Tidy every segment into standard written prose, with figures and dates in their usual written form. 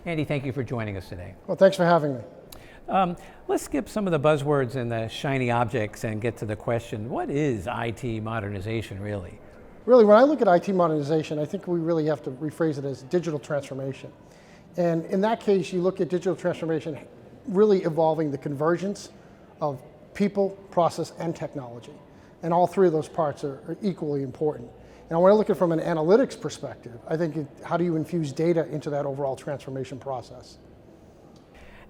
Andy, thank you for joining us today. Well, thanks for having me. Let's skip some of the buzzwords and the shiny objects and get to the question, what is IT modernization really? Really, when I look at IT modernization, I think we really have to rephrase it as digital transformation. And in that case, you look at digital transformation really evolving the convergence of people, process, and technology. And all three of those parts are equally important. And when I look at it from an analytics perspective, I think how do you infuse data into that overall transformation process?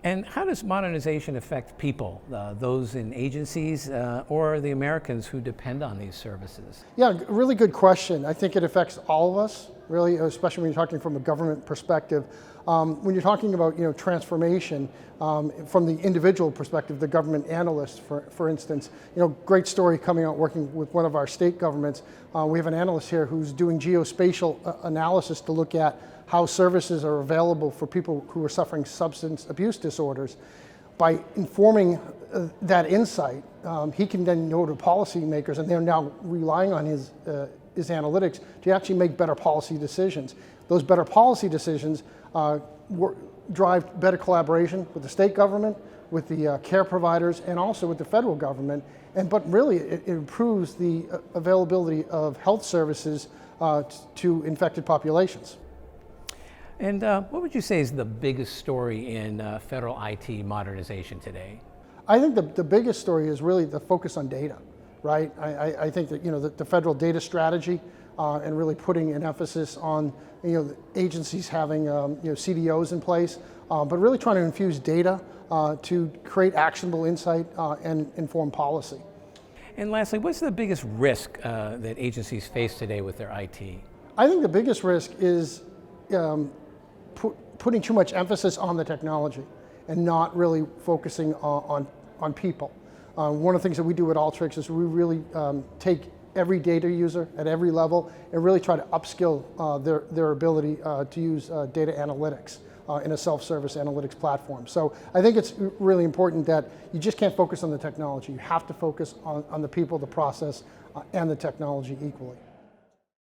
And how does modernization affect people, those in agencies or the Americans who depend on these services? Yeah, really good question. I think it affects all of us, really, especially when you're talking from a government perspective. When you're talking about transformation from the individual perspective, the government analyst, for instance, great story coming out working with one of our state governments. We have an analyst here who's doing geospatial analysis to look at how services are available for people who are suffering substance abuse disorders. By informing that insight, he can then go to policymakers, and they're now relying on his analytics to actually make better policy decisions. Those better policy decisions drive better collaboration with the state government, with the care providers, and also with the federal government. But really, it improves the availability of health services to infected populations. And what would you say is the biggest story in federal IT modernization today? I think the biggest story is really the focus on data, right? I think that the federal data strategy and really putting an emphasis on the agencies having CDOs in place, but really trying to infuse data to create actionable insight and inform policy. And lastly, what's the biggest risk that agencies face today with their IT? I think the biggest risk is putting too much emphasis on the technology and not really focusing on people. One of the things that we do at Alteryx is we really take every data user at every level and really try to upskill their ability to use data analytics in a self-service analytics platform. So I think it's really important that you just can't focus on the technology. You have to focus on the people, the process, and the technology equally.